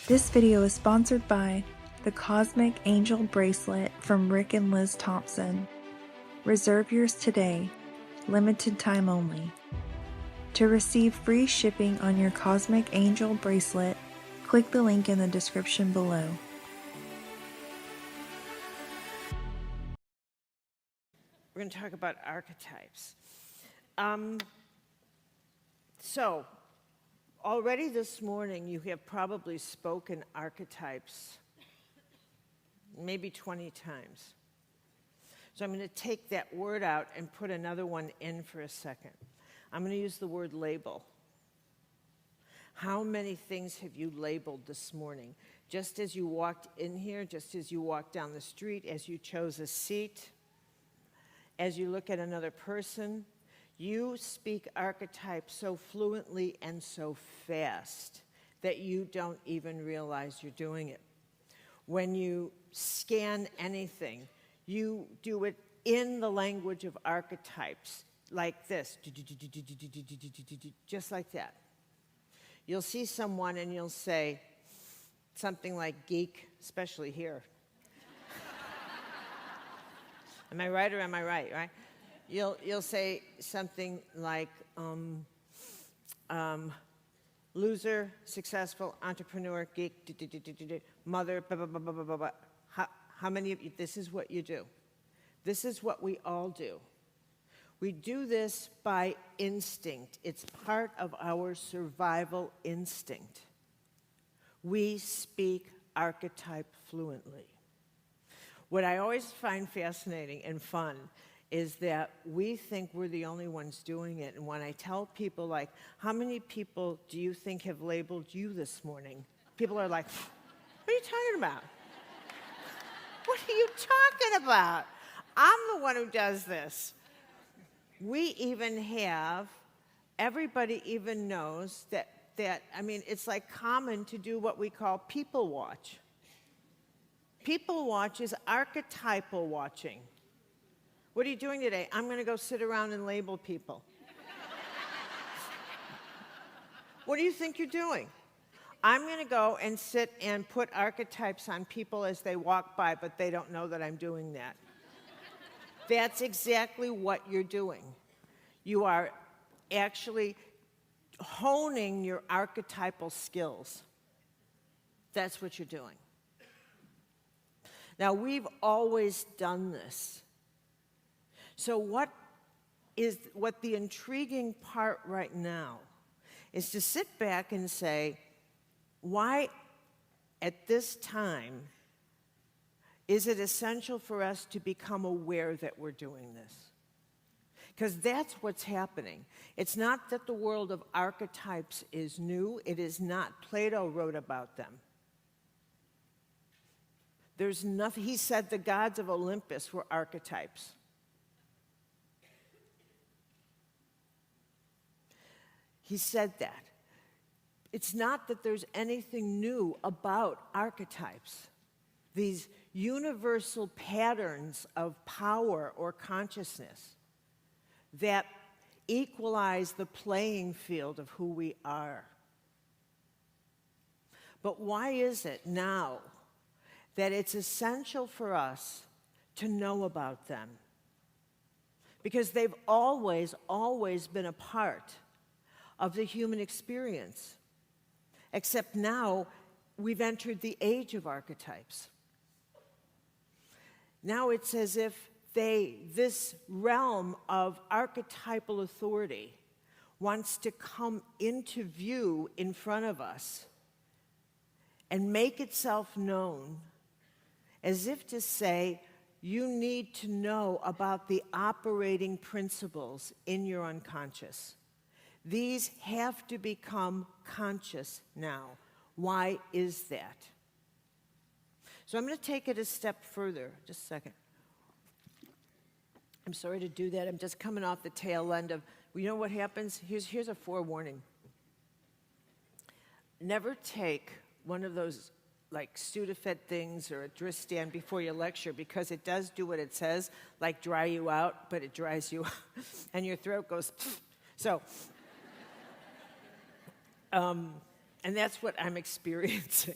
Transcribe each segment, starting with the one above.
This video is sponsored by the Cosmic Angel Bracelet from Rick and Liz Thompson. Reserve yours today, limited time only. To receive free shipping on your Cosmic Angel Bracelet, click the link in the description below. We're going to talk about archetypes. So, already this morning you have probably spoken archetypes maybe 20 times. So I'm going to take that word out and put another one in for a second. I'm going to use the word label. How many things have you labeled this morning? Just as you walked in here, just as you walked down the street, as you chose a seat, as you look at another person, you speak archetypes so fluently and so fast that you don't even realize you're doing it. When you scan anything, you do it in the language of archetypes, like this, just like that. You'll see someone and you'll say something like geek, especially here. Am I right or am I right, right? You'll say something like loser, successful, entrepreneur, geek, mother, blah, blah, blah, blah, blah, blah. How many of you, this is what you do? This is what we all do. We do this by instinct. It's part of our survival instinct. We speak archetype fluently. What I always find fascinating and fun is that we think we're the only ones doing it. And when I tell people, like, how many people do you think have labeled you this morning? People are like, what are you talking about? What are you talking about? I'm the one who does this. We even have, everybody even knows that I mean, it's like common to do what we call people watch. People watch is archetypal watching. What are you doing today? I'm going to go sit around and label people. What do you think you're doing? I'm going to go and sit and put archetypes on people as they walk by, but they don't know that I'm doing that. That's exactly what you're doing. You are actually honing your archetypal skills. That's what you're doing. Now, we've always done this. So what the intriguing part right now is to sit back and say, why at this time is it essential for us to become aware that we're doing this? Because that's what's happening. It's not that the world of archetypes is new. It is not. Plato wrote about them. There's nothing. He said the gods of Olympus were archetypes. He said that. It's not that there's anything new about archetypes. These universal patterns of power or consciousness that equalize the playing field of who we are. But why is it now that it's essential for us to know about them? Because they've always been a part of the human experience. Except now, we've entered the age of archetypes. Now it's as if this realm of archetypal authority wants to come into view in front of us and make itself known, as if to say, you need to know about the operating principles in your unconscious. These have to become conscious now. Why is that? So I'm going to take it a step further. Just a second. I'm sorry to do that. I'm just coming off the tail end of, you know what happens? Here's a forewarning. Never take one of those like Sudafed things or a dress stand before your lecture, because it does do what it says, like dry you out, but it dries you and your throat goes. So And that's what I'm experiencing.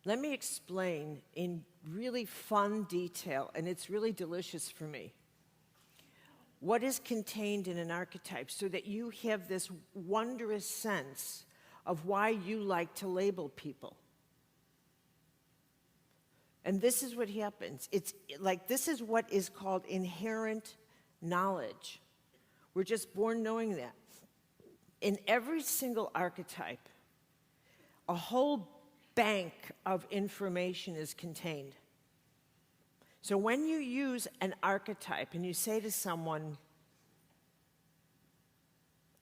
Let me explain in really fun detail, and it's really delicious for me, what is contained in an archetype so that you have this wondrous sense of why you like to label people. And this is what happens. It's like this is what is called inherent knowledge. We're just born knowing that. In every single archetype, a whole bank of information is contained. So when you use an archetype and you say to someone,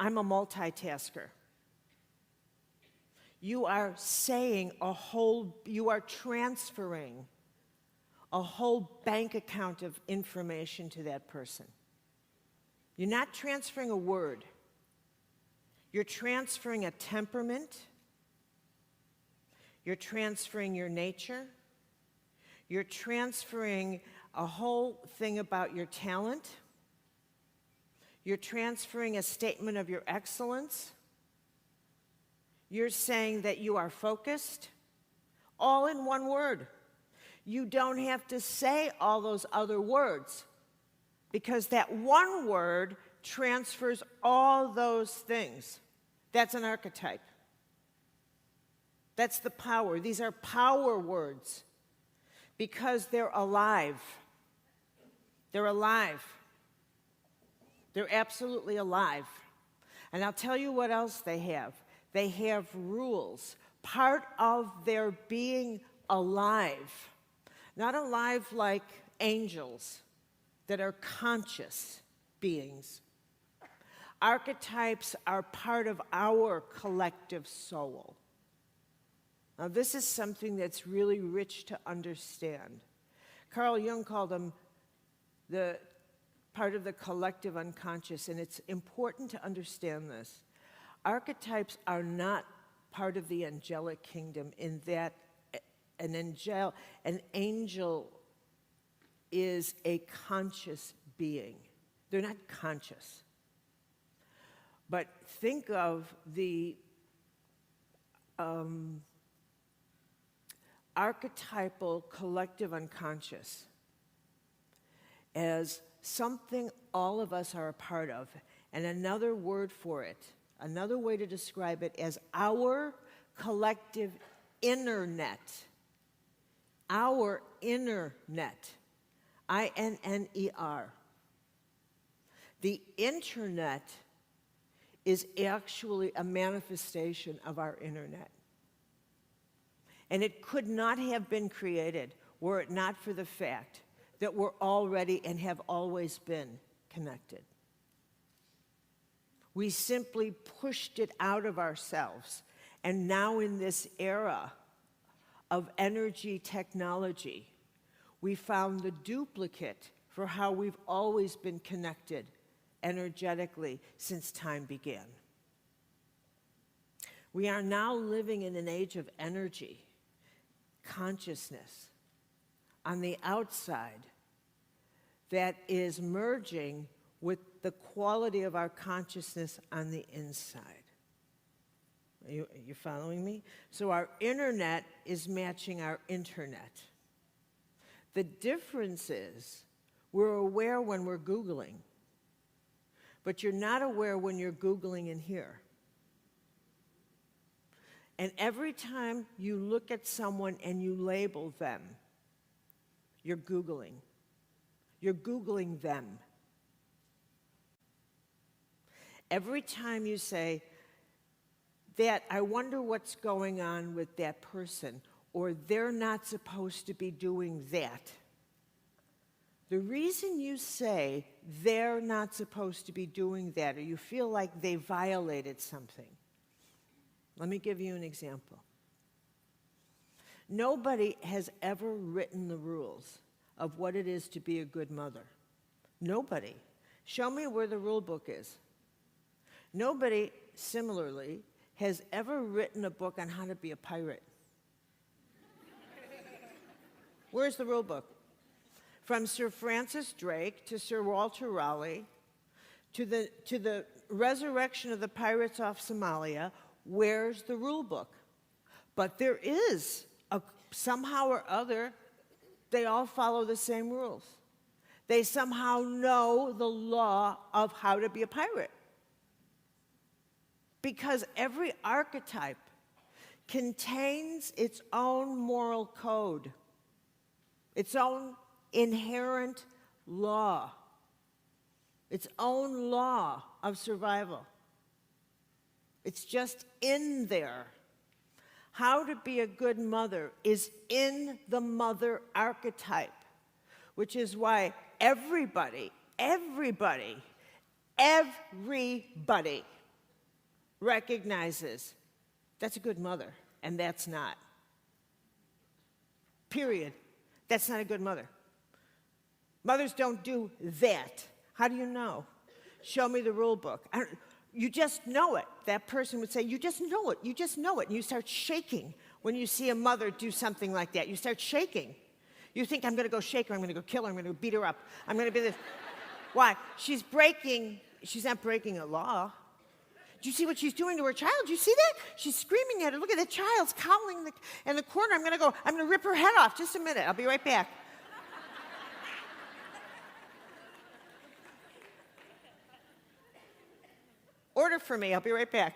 I'm a multitasker, you are saying you are transferring a whole bank account of information to that person. You're not transferring a word. You're transferring a temperament. You're transferring your nature. You're transferring a whole thing about your talent. You're transferring a statement of your excellence. You're saying that you are focused, all in one word. You don't have to say all those other words because that one word transfers all those things. That's an archetype. That's the power. These are power words because they're alive. They're alive. They're absolutely alive. And I'll tell you what else they have. They have rules. Part of their being alive, not alive like angels that are conscious beings. Archetypes are part of our collective soul. Now, this is something that's really rich to understand. Carl Jung called them the part of the collective unconscious, and it's important to understand this. Archetypes are not part of the angelic kingdom in that an angel is a conscious being. They're not conscious. But think of the archetypal collective unconscious as something all of us are a part of, and another word for it, another way to describe it, as our collective internet. Our internet. I-N-N-E-R. The internet is actually a manifestation of our internet. And it could not have been created were it not for the fact that we're already and have always been connected. We simply pushed it out of ourselves. And now in this era of energy technology, we found the duplicate for how we've always been connected energetically since time began. We are now living in an age of energy, consciousness on the outside that is merging with the quality of our consciousness on the inside. Are you following me? So our internet is matching our internet. The difference is we're aware when we're Googling, but you're not aware when you're Googling in here. And every time you look at someone and you label them, you're Googling. You're Googling them. Every time you say, that I wonder what's going on with that person, or they're not supposed to be doing that. The reason you say they're not supposed to be doing that, or you feel like they violated something, let me give you an example. Nobody has ever written the rules of what it is to be a good mother. Nobody. Show me where the rule book is. Nobody, similarly, has ever written a book on how to be a pirate. Where's the rule book? From Sir Francis Drake to Sir Walter Raleigh to the resurrection of the pirates off Somalia, where's the rule book? But there is a somehow or other, they all follow the same rules. They somehow know the law of how to be a pirate. Because every archetype contains its own moral code, its own inherent law, its own law of survival. It's just in there. How to be a good mother is in the mother archetype, which is why everybody recognizes that's a good mother, and that's not. Period. That's not a good mother. Mothers don't do that. How do you know? Show me the rule book. You just know it. That person would say, you just know it, you just know it. And you start shaking when you see a mother do something like that. You start shaking. You think, I'm going to go shake her, I'm going to go kill her, I'm going to beat her up, I'm going to be this. Why? She's not breaking a law. Do you see what she's doing to her child? Do you see that? She's screaming at her. Look at the child's cowling in the corner. I'm going to rip her head off. Just a minute. I'll be right back. Order for me. I'll be right back.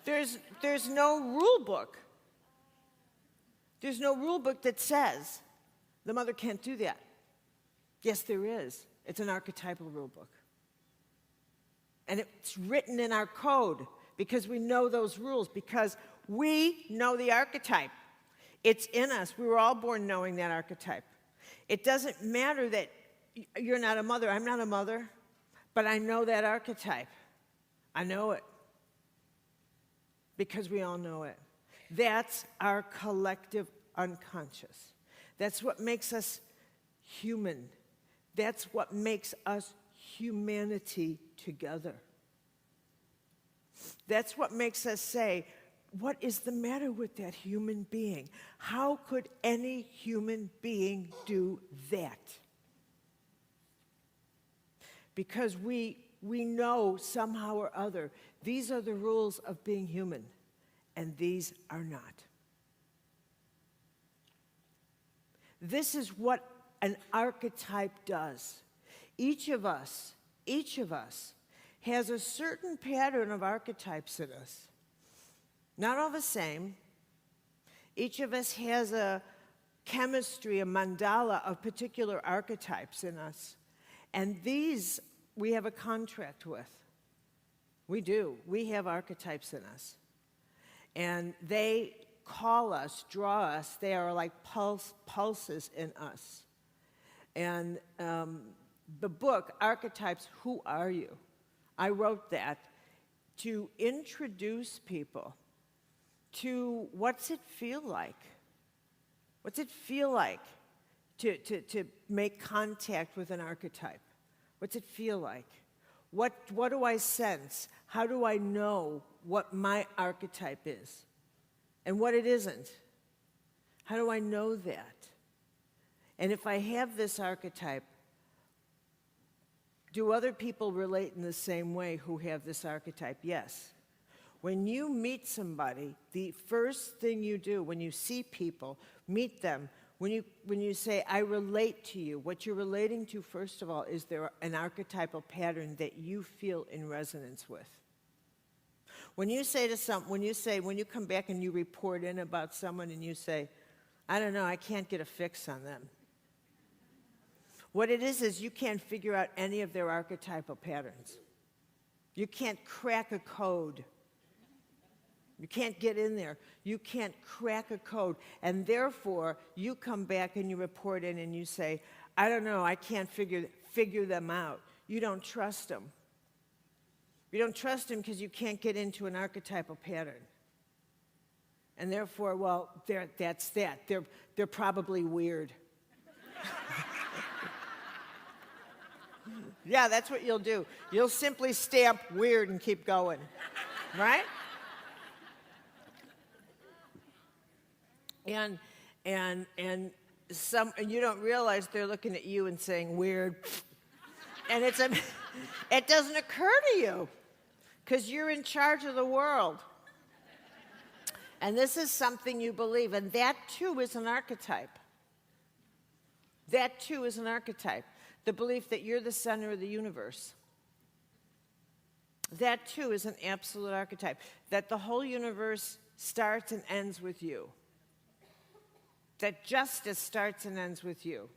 There's no rule book. There's no rule book that says the mother can't do that. Yes, there is. It's an archetypal rule book. And it's written in our code because we know those rules, because we know the archetype. It's in us. We were all born knowing that archetype. It doesn't matter that you're not a mother. I'm not a mother, but I know that archetype. I know it because we all know it. That's our collective unconscious. That's what makes us human. That's what makes us humanity together. That's what makes us say, what is the matter with that human being? How could any human being do that? Because we know somehow or other, these are the rules of being human, and these are not. This is what an archetype does. Each of us has a certain pattern of archetypes in us. Not all the same. Each of us has a chemistry, a mandala of particular archetypes in us. And these we have a contract with. We do. We have archetypes in us. And they call us, draw us. They are like pulses in us. And the book, Archetypes, Who Are You? I wrote that to introduce people to what's it feel like? What's it feel like to make contact with an archetype? What's it feel like? What do I sense? How do I know what my archetype is and what it isn't? How do I know that? And if I have this archetype, do other people relate in the same way who have this archetype? Yes. When you meet somebody, the first thing you do when you see people, meet them, when you say, I relate to you, what you're relating to, first of all, is there an archetypal pattern that you feel in resonance with. When you say to when you come back and you report in about someone and you say, I don't know, I can't get a fix on them. What it is you can't figure out any of their archetypal patterns. You can't crack a code. You can't get in there. You can't crack a code. And therefore, you come back and you report in and you say, I don't know, I can't figure them out. You don't trust them. You don't trust them because you can't get into an archetypal pattern. And therefore, well, that's that. They're probably weird. Yeah, that's what you'll do. You'll simply stamp weird and keep going. Right? And you don't realize they're looking at you and saying weird. And it doesn't occur to you. because you're in charge of the world. And this is something you believe, and that too is an archetype. That too is an archetype. The belief that you're the center of the universe. That too is an absolute archetype. That the whole universe starts and ends with you. That justice starts and ends with you.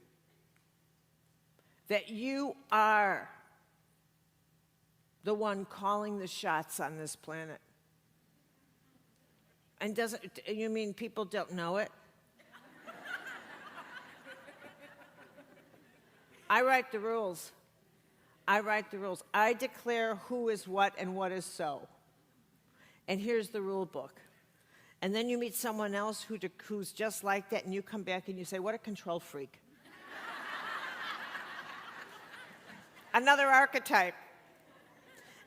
That you are the one calling the shots on this planet. And you mean people don't know it? I write the rules. I write the rules. I declare who is what and what is so. And here's the rule book. And then you meet someone else who's just like that, and you come back and you say, what a control freak. Another archetype.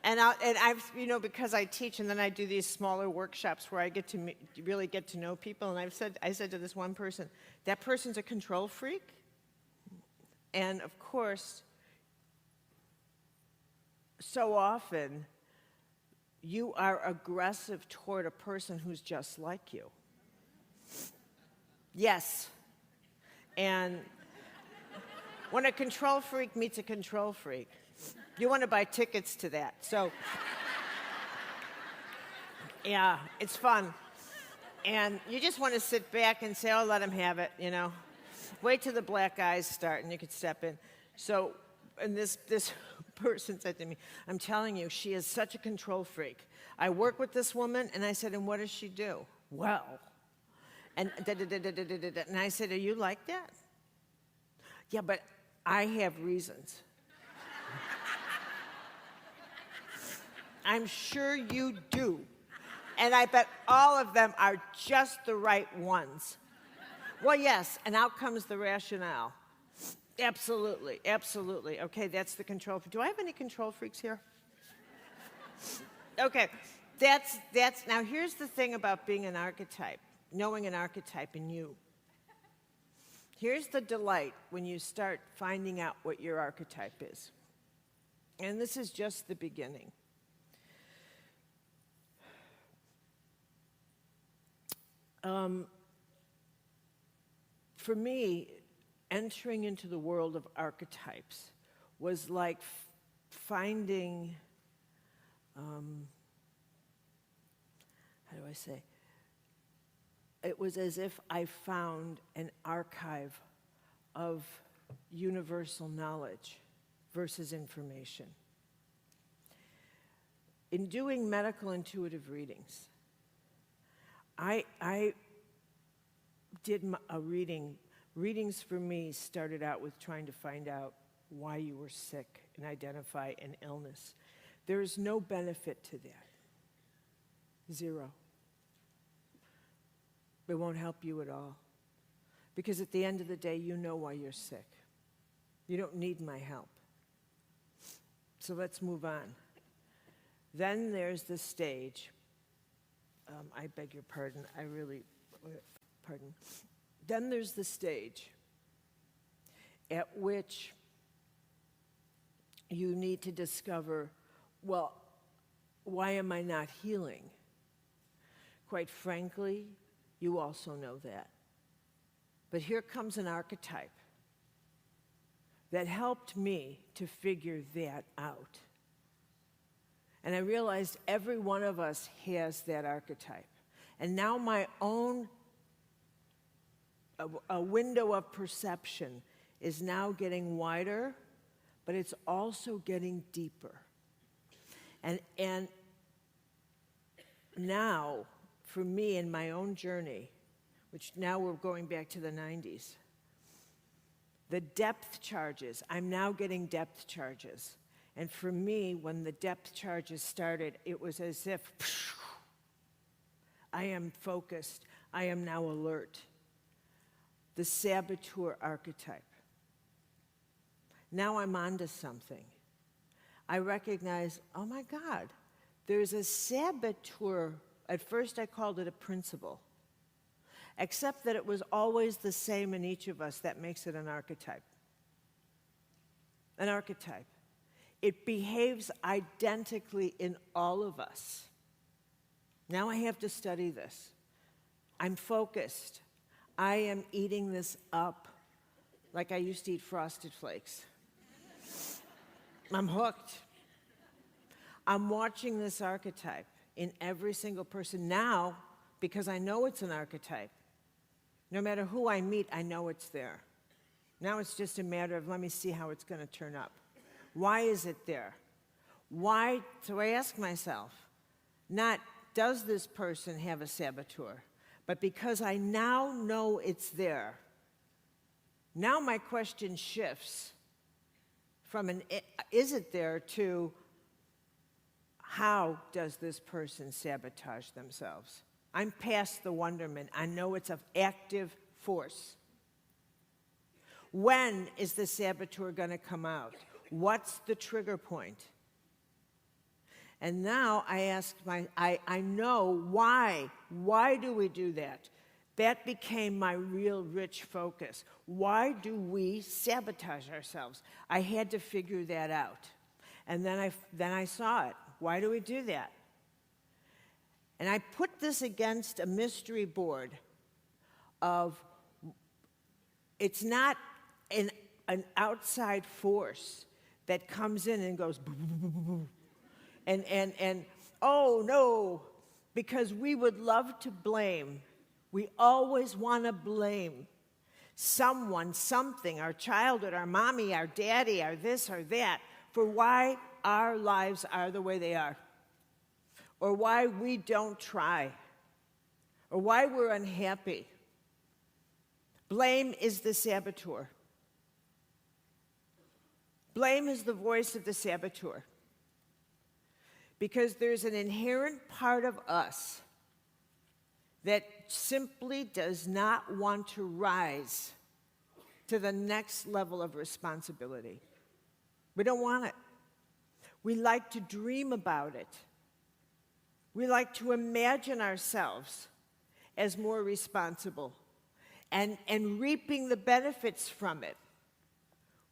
And I've, because I teach and then I do these smaller workshops where I get to really get to know people, and I said to this one person, that person's a control freak. And of course, so often, you are aggressive toward a person who's just like you. Yes. And when a control freak meets a control freak, you want to buy tickets to that. So, yeah, it's fun. And you just want to sit back and say, oh, let him have it, Wait till the black eyes start and you could step in. So, and this person said to me, I'm telling you, she is such a control freak. I work with this woman, and I said, and what does she do? Well, and and I said, are you like that? Yeah, but I have reasons. I'm sure you do. And I bet all of them are just the right ones. Well, yes, and out comes the rationale. Absolutely, absolutely. Okay, that's the control freak. Do I have any control freaks here? Okay, that's now here's the thing about being an archetype, knowing an archetype in you. Here's the delight when you start finding out what your archetype is. And this is just the beginning. For me, entering into the world of archetypes was like finding, how do I say? It was as if I found an archive of universal knowledge versus information. In doing medical intuitive readings, I did a reading. Readings for me started out with trying to find out why you were sick and identify an illness. There is no benefit to that. Zero. It won't help you at all. Because at the end of the day, you know why you're sick. You don't need my help. So let's move on. Then there's the stage. I beg your pardon. Pardon. Then there's the stage at which you need to discover, well, why am I not healing? Quite frankly, you also know that. But here comes an archetype that helped me to figure that out. And I realized every one of us has that archetype. And now my own a window of perception is now getting wider, but it's also getting deeper. And now, for me in my own journey, which now we're going back to the 90s, the depth charges, I'm now getting depth charges. And for me, when the depth charges started, it was as if I am focused, I am now alert. The saboteur archetype. Now I'm onto something. I recognize, oh my God, there's a saboteur. At first I called it a principle. Except that it was always the same in each of us. That makes it an archetype. An archetype. It behaves identically in all of us. Now I have to study this. I'm focused. I am eating this up like I used to eat Frosted Flakes. I'm hooked. I'm watching this archetype in every single person now because I know it's an archetype. No matter who I meet, I know it's there. Now it's just a matter of, let me see how it's going to turn up. Why is it there? Why? So I ask myself, not does this person have a saboteur, but because I now know it's there. Now my question shifts from an is it there to how does this person sabotage themselves? I'm past the wonderment. I know it's an active force. When is the saboteur going to come out? What's the trigger point? And now I ask I know why. Why do we do that? That became my real rich focus. Why do we sabotage ourselves? I had to figure that out. And then I saw it. Why do we do that? And I put this against a mystery board of, it's not an outside force that comes in and goes boo, boo, boo, boo, boo. And oh no, because we would love to blame. We always want to blame someone, something, our childhood, our mommy, our daddy, our this or that, for why our lives are the way they are, or why we don't try, or why we're unhappy. Blame is the saboteur. Blame is the voice of the saboteur. Because there's an inherent part of us that simply does not want to rise to the next level of responsibility. We don't want it. We like to dream about it. We like to imagine ourselves as more responsible and reaping the benefits from it.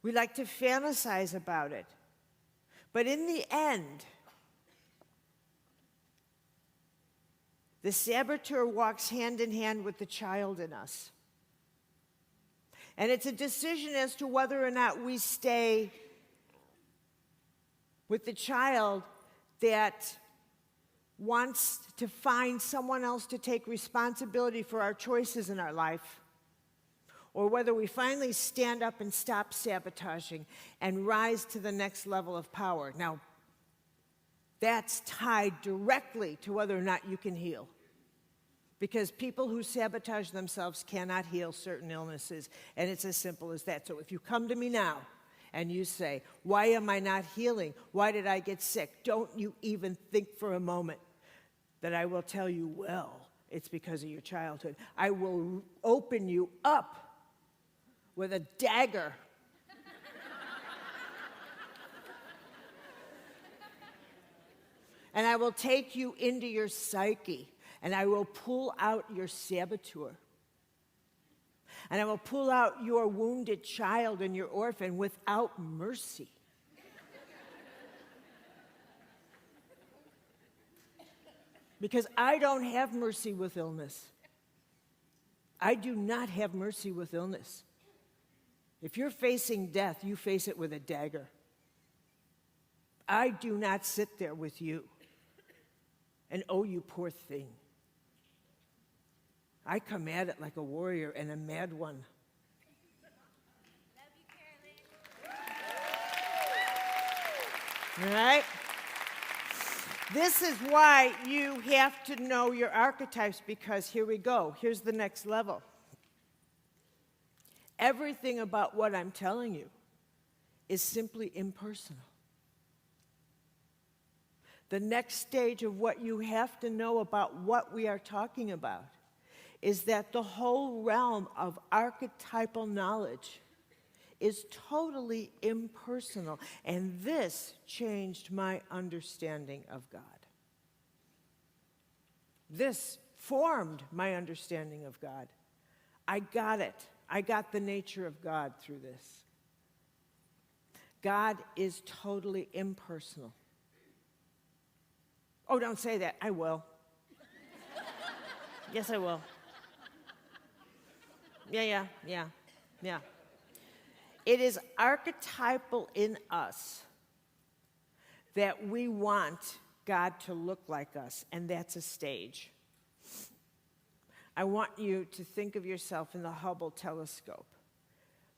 We like to fantasize about it. But in the end, the saboteur walks hand in hand with the child in us. And it's a decision as to whether or not we stay with the child that wants to find someone else to take responsibility for our choices in our life, or whether we finally stand up and stop sabotaging and rise to the next level of power. Now, that's tied directly to whether or not you can heal. Because people who sabotage themselves cannot heal certain illnesses, and it's as simple as that. So if you come to me now and you say, why am I not healing? Why did I get sick? Don't you even think for a moment that I will tell you, well, it's because of your childhood. I will open you up with a dagger. And I will take you into your psyche, and I will pull out your saboteur. And I will pull out your wounded child and your orphan without mercy. Because I don't have mercy with illness. I do not have mercy with illness. If you're facing death, you face it with a dagger. I do not sit there with you and, oh, you poor thing. I come at it like a warrior and a mad one. Love you, All right? This is why you have to know your archetypes, because here we go. Here's the next level. Everything about what I'm telling you is simply impersonal. The next stage of what you have to know about what we are talking about is that the whole realm of archetypal knowledge is totally impersonal. And this changed my understanding of God. This formed my understanding of God. I got it. I got the nature of God through this. God is totally impersonal. Oh, don't say that. I will. Yes, I will. Yeah. It is archetypal in us that we want God to look like us, and that's a stage. I want you to think of yourself in the Hubble telescope,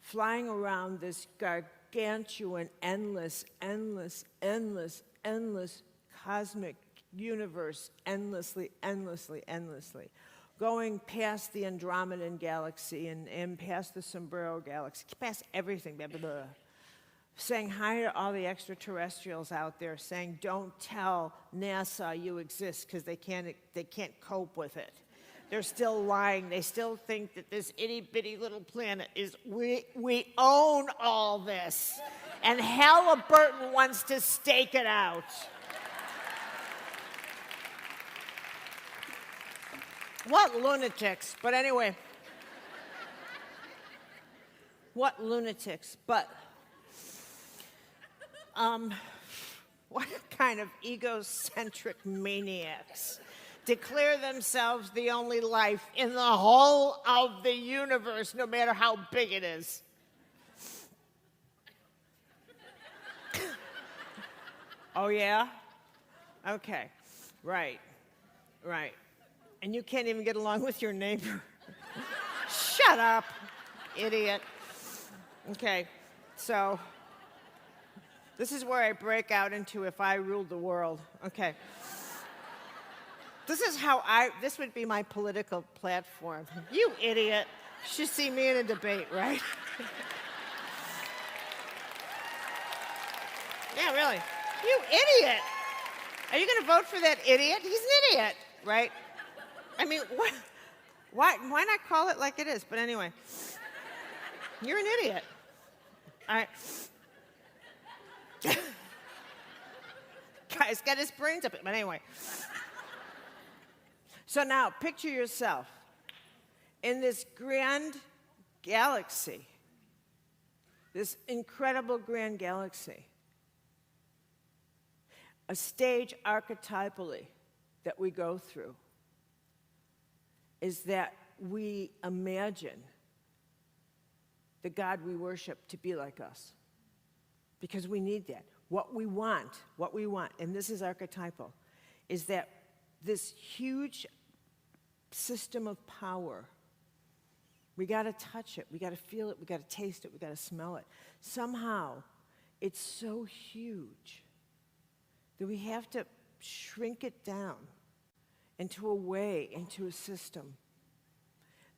flying around this gargantuan, endless cosmic universe, endlessly, going past the Andromedan galaxy and past the Sombrero galaxy, past everything, blah, blah, blah. Saying hi to all the extraterrestrials out there, saying don't tell NASA you exist because they can't cope with it. They're still lying. They still think that this itty-bitty little planet is, we own all this. And Halliburton wants to stake it out. What lunatics. But anyway. What lunatics. But what kind of egocentric maniacs declare themselves the only life in the whole of the universe, no matter how big it is. Oh, yeah? Okay. Right. And you can't even get along with your neighbor. Shut up, idiot. Okay, so this is where I break out into if I ruled the world. Okay. This would be my political platform. You idiot. You should see me in a debate, right? Yeah, really. You idiot. Are you going to vote for that idiot? He's an idiot, right? I mean, why not call it like it is? But anyway, you're an idiot. All right. Guy's got his brains up. But anyway. So now, picture yourself in this grand galaxy, this incredible grand galaxy, a stage archetypally that we go through is that we imagine the God we worship to be like us, because we need that. What we want, and this is archetypal, is that this huge system of power, we got to touch it, we got to feel it, we got to taste it, we got to smell it. Somehow, it's so huge that we have to shrink it down into a way, into a system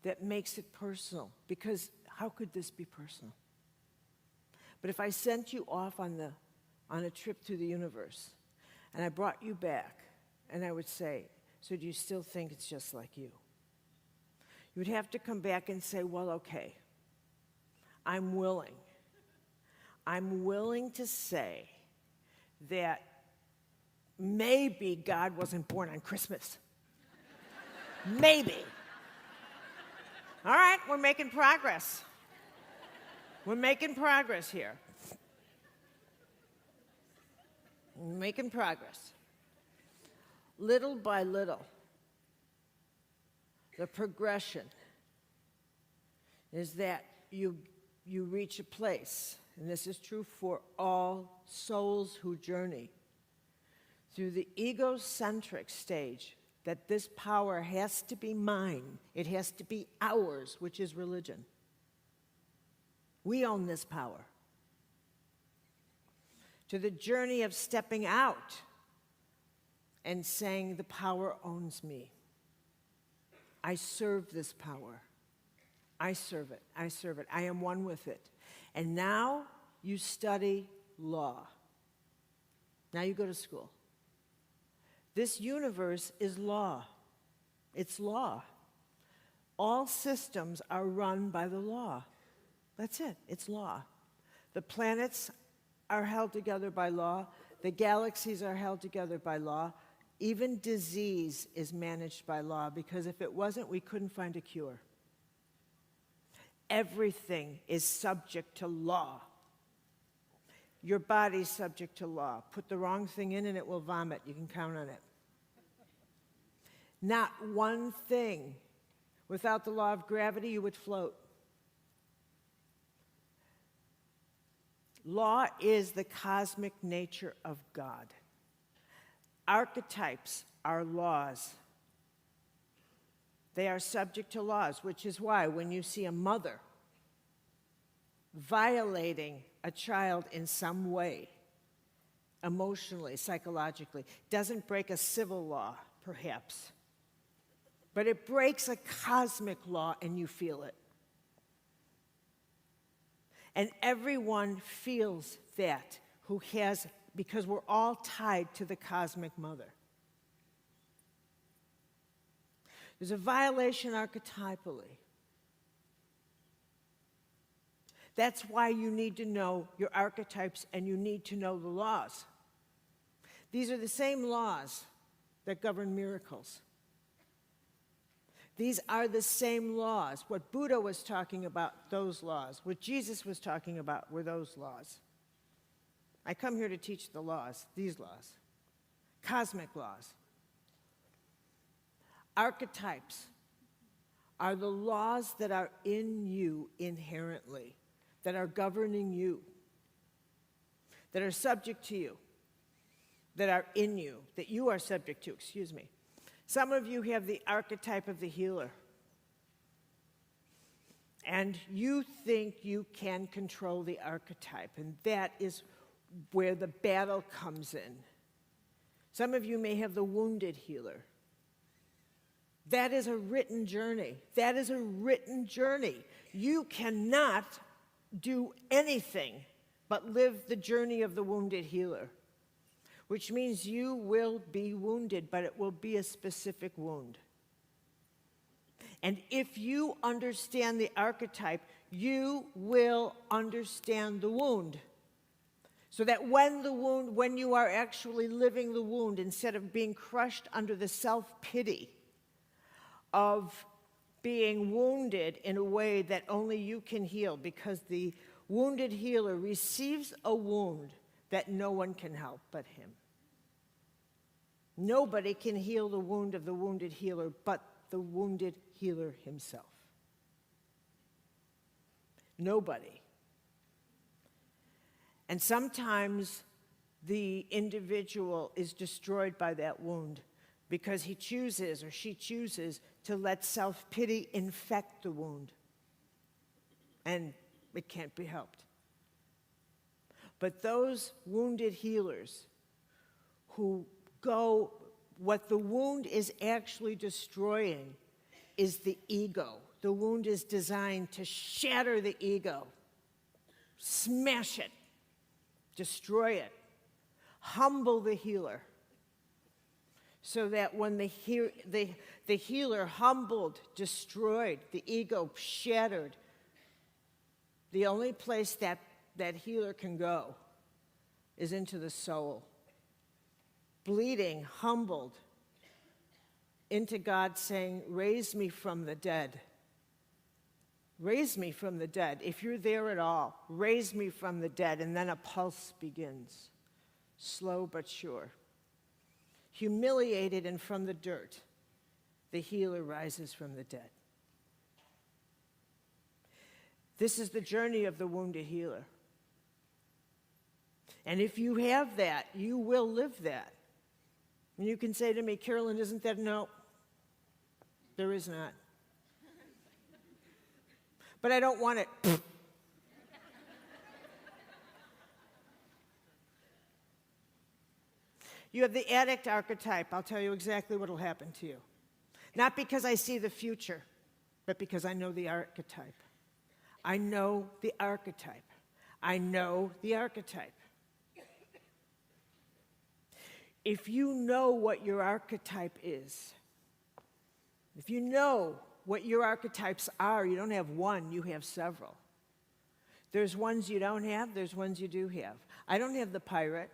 that makes it personal. Because how could this be personal? But if I sent you off on a trip through the universe, and I brought you back, and I would say, so do you still think it's just like you? You would have to come back and say, well, okay, I'm willing to say that maybe God wasn't born on Christmas. Maybe. All right, we're making progress. We're making progress here. We're making progress. Little by little, the progression is that you reach a place, and this is true for all souls who journey through the egocentric stage, that this power has to be mine. It has to be ours, which is religion. We own this power. To the journey of stepping out and saying, the power owns me. I serve this power. I serve it. I am one with it. And now you study law. Now you go to school. This universe is law. It's law. All systems are run by the law. That's it. It's law. The planets are held together by law. The galaxies are held together by law. Even disease is managed by law, because if it wasn't, we couldn't find a cure. Everything is subject to law. your body's subject to law. Put the wrong thing in and it will vomit. You can count on it. Not one thing. Without the law of gravity, you would float. Law is the cosmic nature of God. Archetypes are laws. They are subject to laws, which is why when you see a mother violating a child in some way, emotionally, psychologically, doesn't break a civil law, perhaps, but it breaks a cosmic law and you feel it. And everyone feels that who has, because we're all tied to the cosmic mother. There's a violation archetypally. That's why you need to know your archetypes and you need to know the laws. These are the same laws that govern miracles. These are the same laws. What Buddha was talking about, those laws. What Jesus was talking about were those laws. I come here to teach the laws, these laws, cosmic laws. Archetypes are the laws that are in you inherently, that are governing you, that are subject to you, that are in you, that you are subject to, excuse me. Some of you have the archetype of the healer. And you think you can control the archetype, and that is where the battle comes in. Some of you may have the wounded healer. That is a written journey. That is a written journey. You cannot do anything but live the journey of the wounded healer, which means you will be wounded, but it will be a specific wound. And if you understand the archetype, you will understand the wound. So that when you are actually living the wound, instead of being crushed under the self-pity of being wounded in a way that only you can heal, because the wounded healer receives a wound that no one can help but him. Nobody can heal the wound of the wounded healer but the wounded healer himself. Nobody. And sometimes the individual is destroyed by that wound because he chooses or she chooses to let self-pity infect the wound. And it can't be helped. But those wounded healers who go, what the wound is actually destroying is the ego. The wound is designed to shatter the ego, smash it, destroy it, humble the healer, so that when the healer humbled, destroyed, the ego shattered, the only place that healer can go is into the soul, bleeding, humbled, into God saying, raise me from the dead. Raise me from the dead. If you're there at all, raise me from the dead. And then a pulse begins, slow but sure. Humiliated and from the dirt, the healer rises from the dead. This is the journey of the wounded healer. And if you have that, you will live that. And you can say to me, Carolyn, isn't that? No, there is not. But I don't want it. You have the addict archetype. I'll tell you exactly what will happen to you. Not because I see the future, but because I know the archetype. I know the archetype. I know the archetype. If you know what your archetype is, if you know what your archetypes are, you don't have one, you have several. There's ones you don't have, there's ones you do have. I don't have the pirate,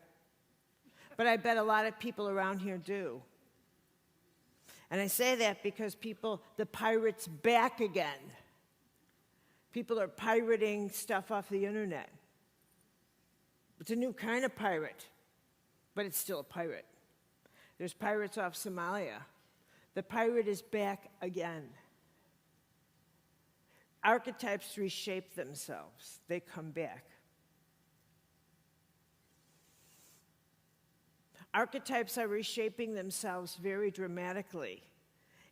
but I bet a lot of people around here do. And I say that because the pirate's back again. People are pirating stuff off the internet. It's a new kind of pirate, but it's still a pirate. There's pirates off Somalia. The pirate is back again. Archetypes reshape themselves. They come back. Archetypes are reshaping themselves very dramatically,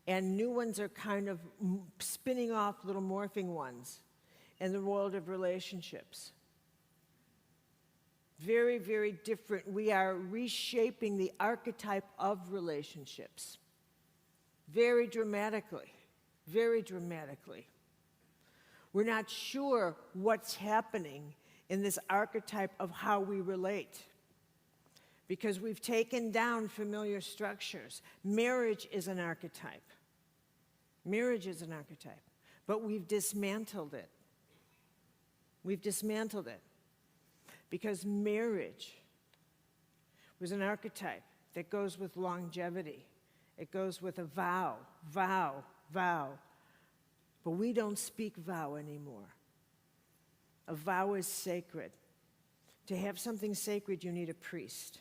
and new ones are kind of spinning off little morphing ones in the world of relationships. Very, very different. We are reshaping the archetype of relationships. Very dramatically. Very dramatically. We're not sure what's happening in this archetype of how we relate, because we've taken down familiar structures. Marriage is an archetype. Marriage is an archetype, but we've dismantled it. We've dismantled it because marriage was an archetype that goes with longevity. It goes with a vow, vow, vow. But we don't speak vow anymore. A vow is sacred. To have something sacred, you need a priest.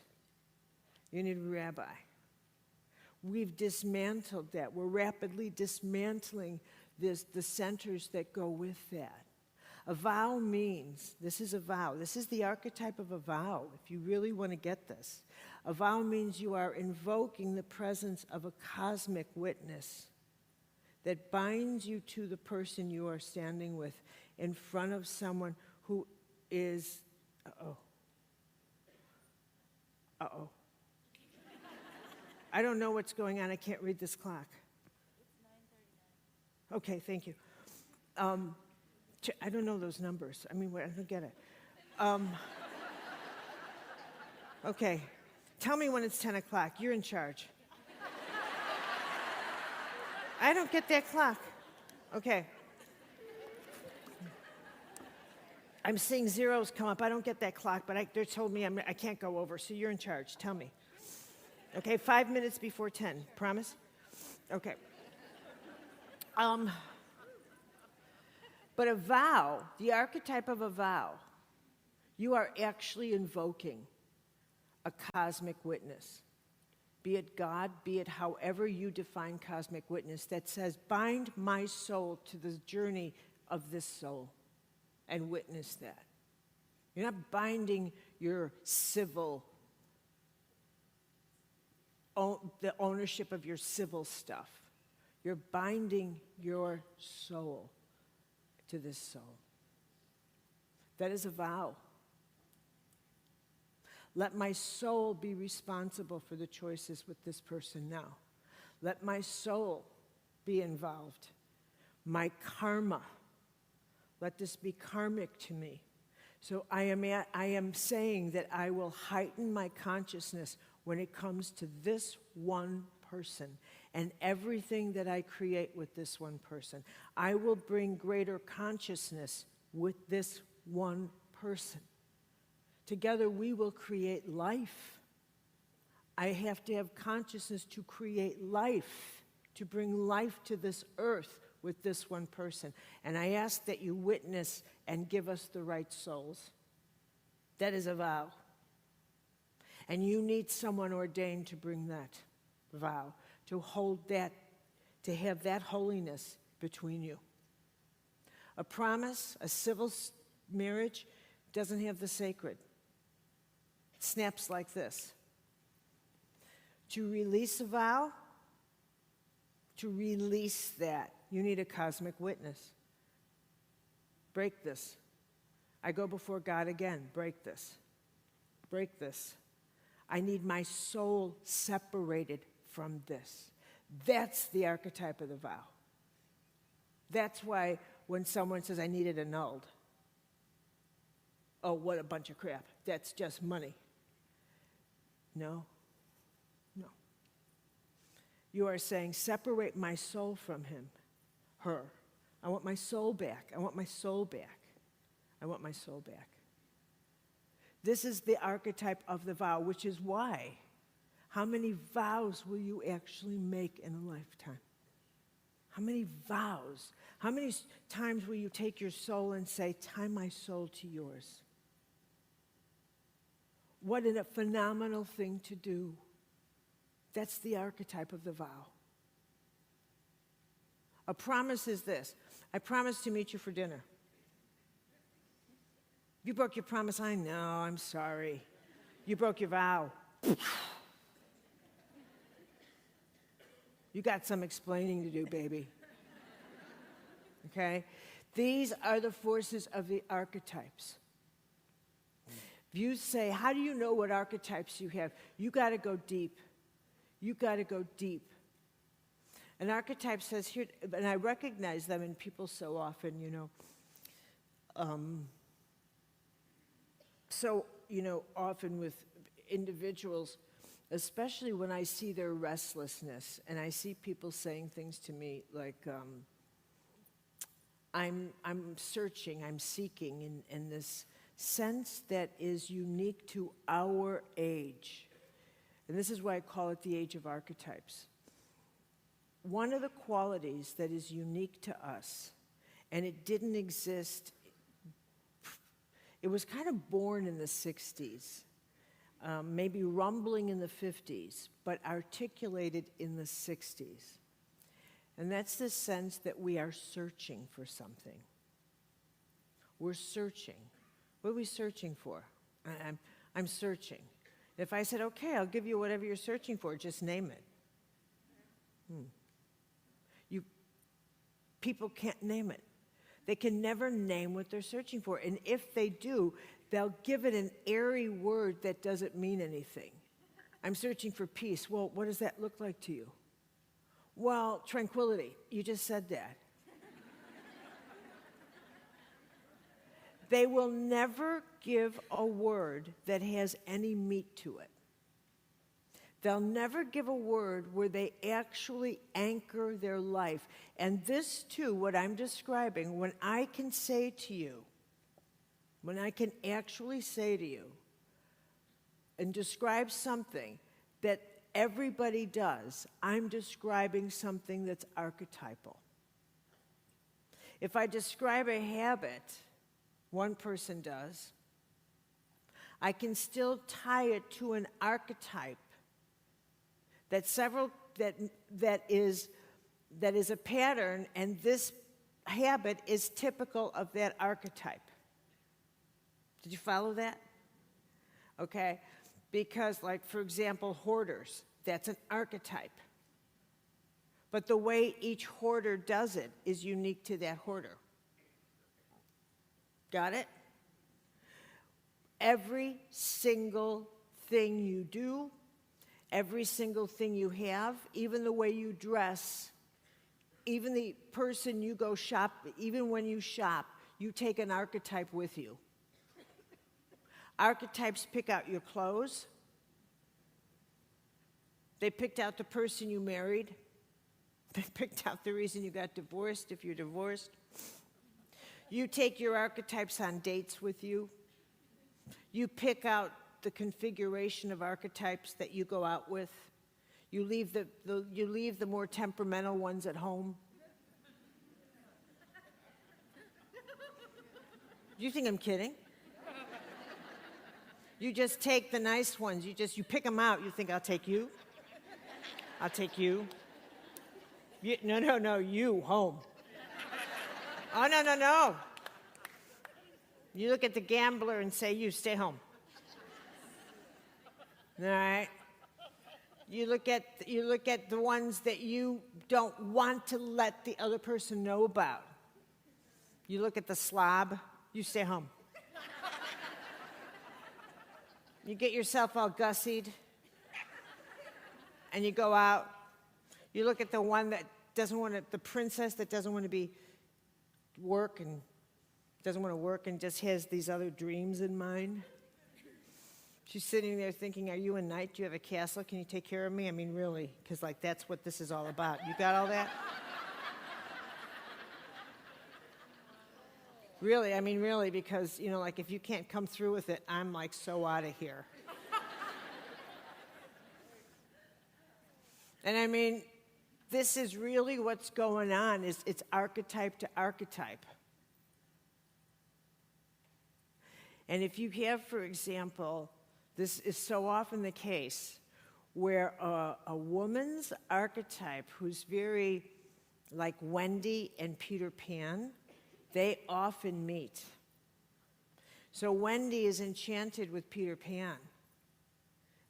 You need a rabbi. We've dismantled that. We're rapidly dismantling the centers that go with that. A vow means, this is a vow. This is the archetype of a vow, if you really want to get this. A vow means you are invoking the presence of a cosmic witness that binds you to the person you are standing with in front of someone who is, I don't know what's going on. I can't read this clock. It's 9:39. Okay, thank you. I don't know those numbers. I mean, I don't get it. Okay, tell me when it's 10 o'clock. You're in charge. I don't get that clock. Okay. I'm seeing zeros come up. I don't get that clock, but they told me I can't go over, so you're in charge. Tell me. Okay, 5 minutes before 10. Promise? Okay. But a vow, the archetype of a vow, you are actually invoking a cosmic witness. Be it God, be it however you define cosmic witness, that says, bind my soul to the journey of this soul and witness that. You're not binding your civil, the ownership of your civil stuff. You're binding your soul to this soul. That is a vow. Let my soul be responsible for the choices with this person now. Let my soul be involved. My karma. Let this be karmic to me. So I am saying that I will heighten my consciousness when it comes to this one person and everything that I create with this one person. I will bring greater consciousness with this one person. Together we will create life. I have to have consciousness to create life, to bring life to this earth with this one person. And I ask that you witness and give us the right souls. That is a vow. And you need someone ordained to bring that vow, to hold that, to have that holiness between you. A promise, a civil marriage, doesn't have the sacred. It snaps like this. To release a vow, to release that, you need a cosmic witness. Break this. I go before God again. Break this. Break this. I need my soul separated from this. That's the archetype of the vow. That's why when someone says, I need it annulled, oh, what a bunch of crap. That's just money. No. No. You are saying, separate my soul from him, her. I want my soul back. I want my soul back. I want my soul back. This is the archetype of the vow, which is why, how many vows will you actually make in a lifetime? How many vows? How many times will you take your soul and say, tie my soul to yours? What a phenomenal thing to do. That's the archetype of the vow. A promise is this: I promise to meet you for dinner. You broke your promise. I know, I'm sorry. You broke your vow. You got some explaining to do, baby. Okay? These are the forces of the archetypes. If you say, how do you know what archetypes you have? You got to go deep. You got to go deep. An archetype says here, and I recognize them in people so often, often with individuals, especially when I see their restlessness, and I see people saying things to me like, I'm searching, I'm seeking, in this sense that is unique to our age. And this is why I call it the age of archetypes. One of the qualities that is unique to us, and it didn't exist, it was kind of born in the 60s, maybe rumbling in the 50s, but articulated in the 60s. And that's the sense that we are searching for something. We're searching. What are we searching for? I'm searching. If I said, okay, I'll give you whatever you're searching for, just name it. People can't name it. They can never name what they're searching for. And if they do, they'll give it an airy word that doesn't mean anything. I'm searching for peace. Well, what does that look like to you? Well, tranquility. You just said that. They will never give a word that has any meat to it. They'll never give a word where they actually anchor their life. And this, too, what I'm describing, when I can say to you, when I can actually say to you and describe something that everybody does, I'm describing something that's archetypal. If I describe a habit one person does, I can still tie it to an archetype that is a pattern, and this habit is typical of that archetype. Did you follow that? Okay, because like, for example, hoarders, that's an archetype. But the way each hoarder does it is unique to that hoarder. Got it? Every single thing you do, every single thing you have, even the way you dress, even the person you go shop, even when you shop, you take an archetype with you. Archetypes pick out your clothes. They picked out the person you married. They picked out the reason you got divorced, if you're divorced. You take your archetypes on dates with you. You pick out the configuration of archetypes that you go out with. You leave the more temperamental ones at home. Do you think I'm kidding? You just take the nice ones. You pick them out. You think, I'll take you. I'll take you. No, you, home. Oh, no. You look at the gambler and say, you, stay home. All right? You look at the ones that you don't want to let the other person know about. You look at the slob, you stay home. You get yourself all gussied, and you go out. You look at the one that doesn't want to, the princess that doesn't want to work and just has these other dreams in mind. She's sitting there thinking, are you a knight? Do you have a castle? Can you take care of me? I mean, really, because like that's what this is all about. You got all that? Really, I mean, really, because, like if you can't come through with it, I'm like so out of here. And I mean, this is really what's going on, it's archetype to archetype. And if you have, for example, This is so often the case where a woman's archetype who's very like Wendy and Peter Pan, they often meet. So Wendy is enchanted with Peter Pan.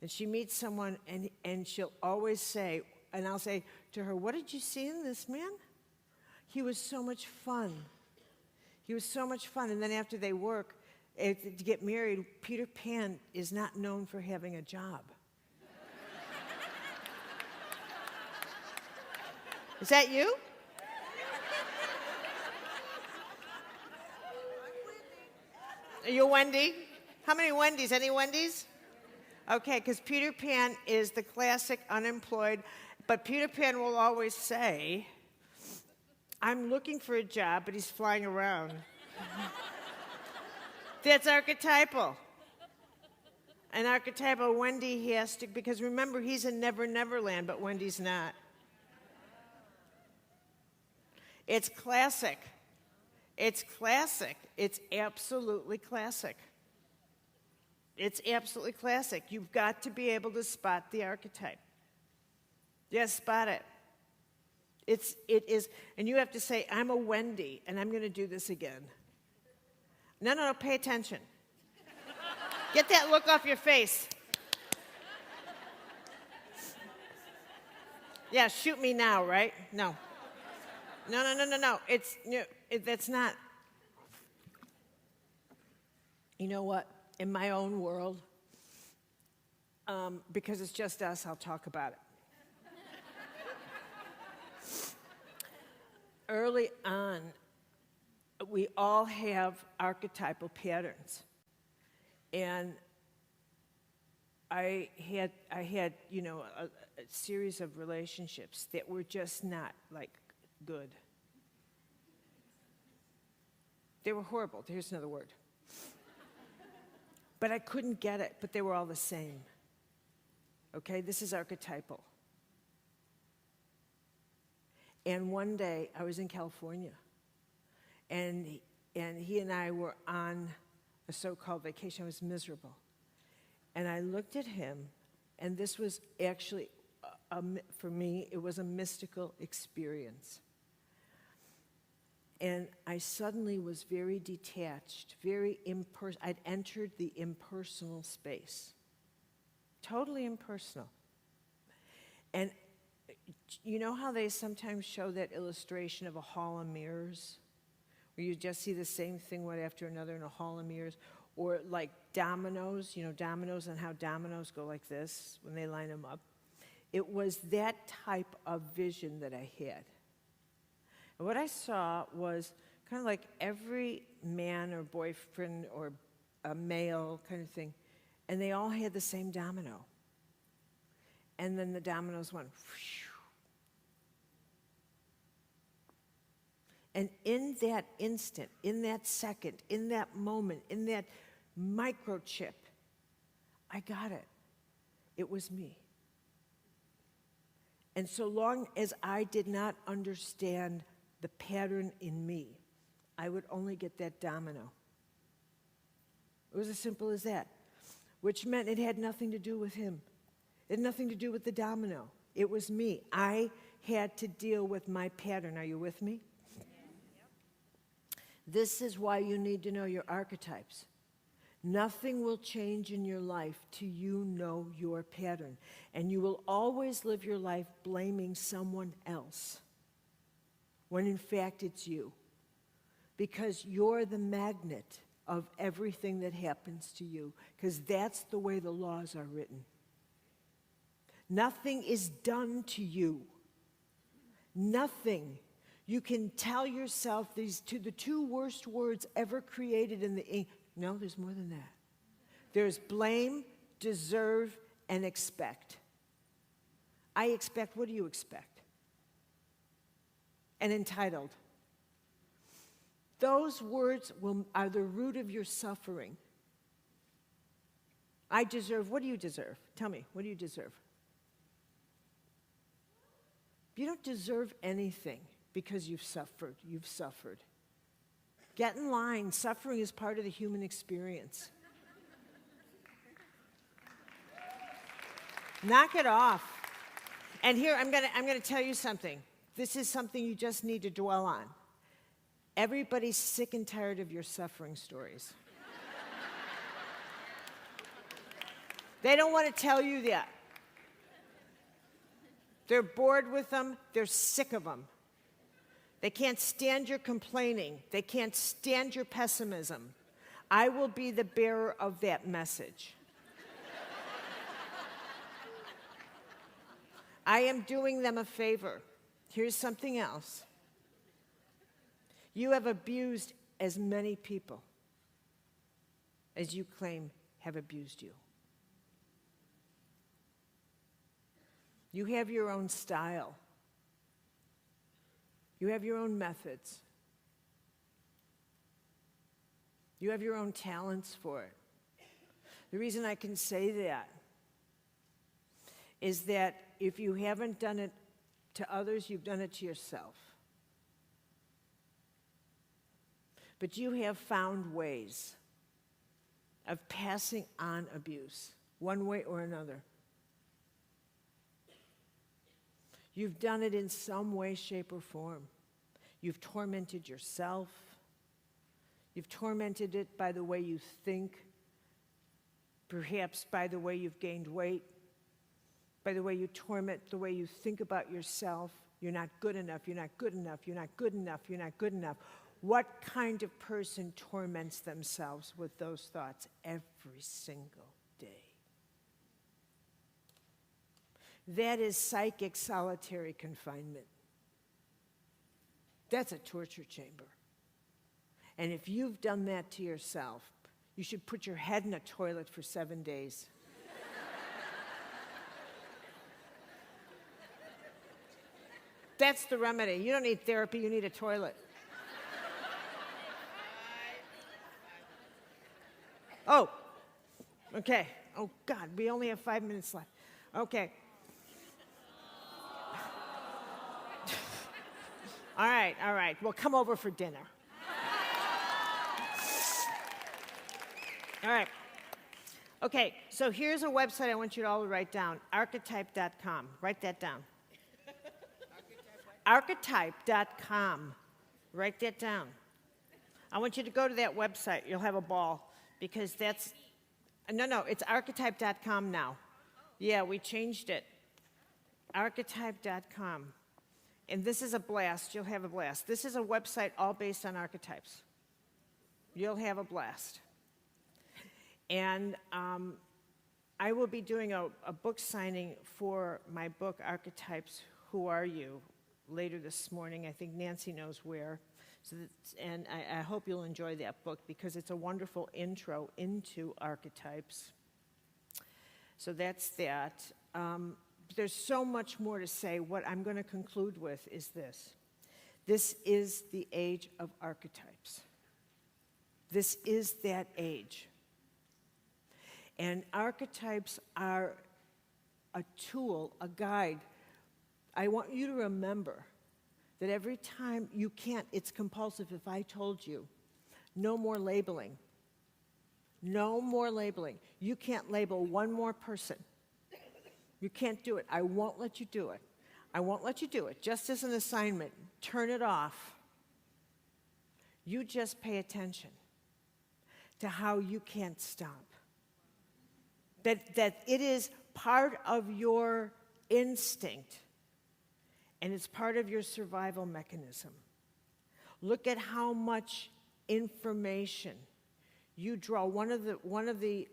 And she meets someone and she'll always say, and I'll say to her, what did you see in this man? He was so much fun. He was so much fun. And then after they work, to get married, Peter Pan is not known for having a job. Is that you? Are you Wendy? How many Wendy's? Any Wendy's? Okay, because Peter Pan is the classic unemployed, but Peter Pan will always say, I'm looking for a job, but he's flying around. That's archetypal. And archetypal, Wendy has to, because remember, he's in Never Never Land, but Wendy's not. It's classic. It's classic. It's absolutely classic. It's absolutely classic. You've got to be able to spot the archetype. Yes, spot it. It is, and you have to say, I'm a Wendy, and I'm going to do this again. No, pay attention. Get that look off your face. Yeah, shoot me now, right? No. No. That's not. You know what? In my own world, because it's just us, I'll talk about it. Early on, we all have archetypal patterns. And I had a series of relationships that were just not, like, good. They were horrible. Here's another word. But I couldn't get it, but they were all the same. Okay, this is archetypal. And one day, I was in California, and he and I were on a so-called vacation. I was miserable. And I looked at him, and this was actually, for me, it was a mystical experience. And I suddenly was very detached, very impersonal. I'd entered the impersonal space. Totally impersonal. And you know how they sometimes show that illustration of a hall of mirrors? Where you just see the same thing one after another in a hall of mirrors? Or like dominoes, dominoes and how dominoes go like this when they line them up. It was that type of vision that I had. And what I saw was kind of like every man or boyfriend or a male kind of thing, and they all had the same domino. And then the dominoes went, whew. And in that instant, in that second, in that moment, in that microchip, I got it. It was me. And so long as I did not understand the pattern in me, I would only get that domino. It was as simple as that, which meant it had nothing to do with him. It had nothing to do with the domino. It was me. I had to deal with my pattern. Are you with me? Yeah. Yep. This is why you need to know your archetypes. Nothing will change in your life till you know your pattern. And you will always live your life blaming someone else, when in fact it's you. Because you're the magnet of everything that happens to you, because that's the way the laws are written. Nothing is done to you. Nothing. You can tell yourself the two worst words ever created in the English. No, there's more than that. There's blame, deserve, and expect. I expect, what do you expect? And entitled. Those words are the root of your suffering. I deserve, what do you deserve? Tell me, what do you deserve? You don't deserve anything because you've suffered. You've suffered. Get in line. Suffering is part of the human experience. Knock it off. And here, I'm gonna tell you something. This is something you just need to dwell on. Everybody's sick and tired of your suffering stories. They don't want to tell you that. They're bored with them. They're sick of them. They can't stand your complaining. They can't stand your pessimism. I will be the bearer of that message. I am doing them a favor. Here's something else. You have abused as many people as you claim have abused you. You have your own style. You have your own methods. You have your own talents for it. The reason I can say that is that if you haven't done it to others, you've done it to yourself. But you have found ways of passing on abuse, one way or another. You've done it in some way, shape, or form. You've tormented yourself. You've tormented it by the way you think, perhaps by the way you've gained weight, by the way you torment, the way you think about yourself. You're not good enough, you're not good enough, you're not good enough, you're not good enough. What kind of person torments themselves with those thoughts every single day? That is psychic solitary confinement. That's a torture chamber. And if you've done that to yourself, you should put your head in a toilet for 7 days. That's the remedy. You don't need therapy, you need a toilet. Oh, okay. Oh, God, we only have 5 minutes left. Okay. All right. Well, come over for dinner. All right. Okay, so here's a website I want you to all to write down, archetype.com. Write that down. Archetype.com. Write that down. I want you to go to that website. You'll have a ball because that's... No, it's archetype.com now. Yeah, we changed it. Archetype.com. And this is a blast. You'll have a blast. This is a website all based on archetypes. You'll have a blast. And I will be doing a book signing for my book, Archetypes, Who Are You, later this morning. I think Nancy knows where. And I hope you'll enjoy that book because it's a wonderful intro into archetypes. So that's that. There's so much more to say. What I'm going to conclude with is this. This is the age of archetypes. This is that age. And archetypes are a tool, a guide. I want you to remember that every time you can't, it's compulsive. If I told you, no more labeling. No more labeling. You can't label one more person. You can't do it. I won't let you do it. I won't let you do it. Just as an assignment, turn it off. You just pay attention to how you can't stop. That it is part of your instinct, and it's part of your survival mechanism. Look at how much information you draw. One of the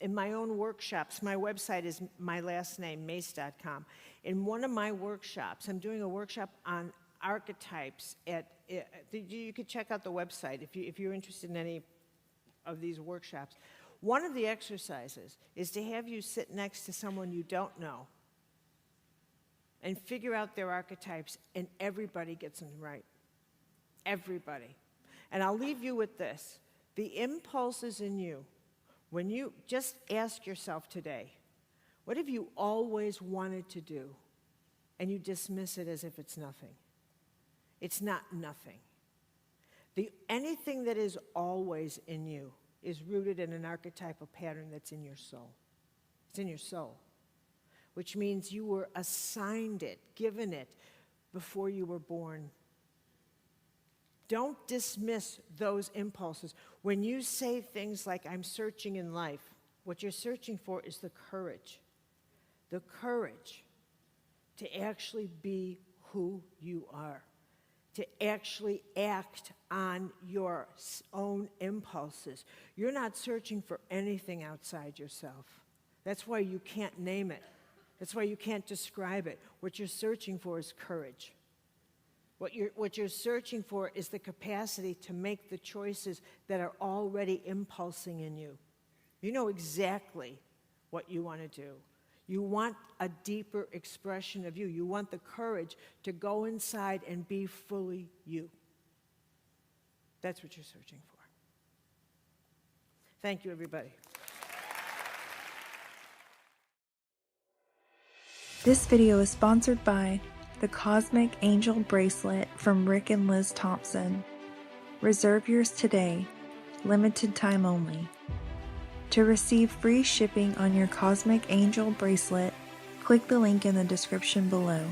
in my own workshops, my website is my last name, myss.com. In one of my workshops, I'm doing a workshop on archetypes. You could check out the website if you're interested in any of these workshops. One of the exercises is to have you sit next to someone you don't know and figure out their archetypes, and everybody gets them right. Everybody. And I'll leave you with this. The impulses in you, when you just ask yourself today, what have you always wanted to do? And you dismiss it as if it's nothing. It's not nothing. Anything that is always in you is rooted in an archetypal pattern that's in your soul. It's in your soul. which means you were assigned it, given it, before you were born. Don't dismiss those impulses. When you say things like, I'm searching in life, what you're searching for is the courage to actually be who you are, to actually act on your own impulses. You're not searching for anything outside yourself. That's why you can't name it. That's why you can't describe it. What you're searching for is courage. What you're searching for is the capacity to make the choices that are already impulsing in you. You know exactly what you want to do. You want a deeper expression of you. You want the courage to go inside and be fully you. That's what you're searching for. Thank you, everybody. This video is sponsored by the Cosmic Angel Bracelet from Rick and Liz Thompson. Reserve yours today, limited time only. To receive free shipping on your Cosmic Angel Bracelet, click the link in the description below.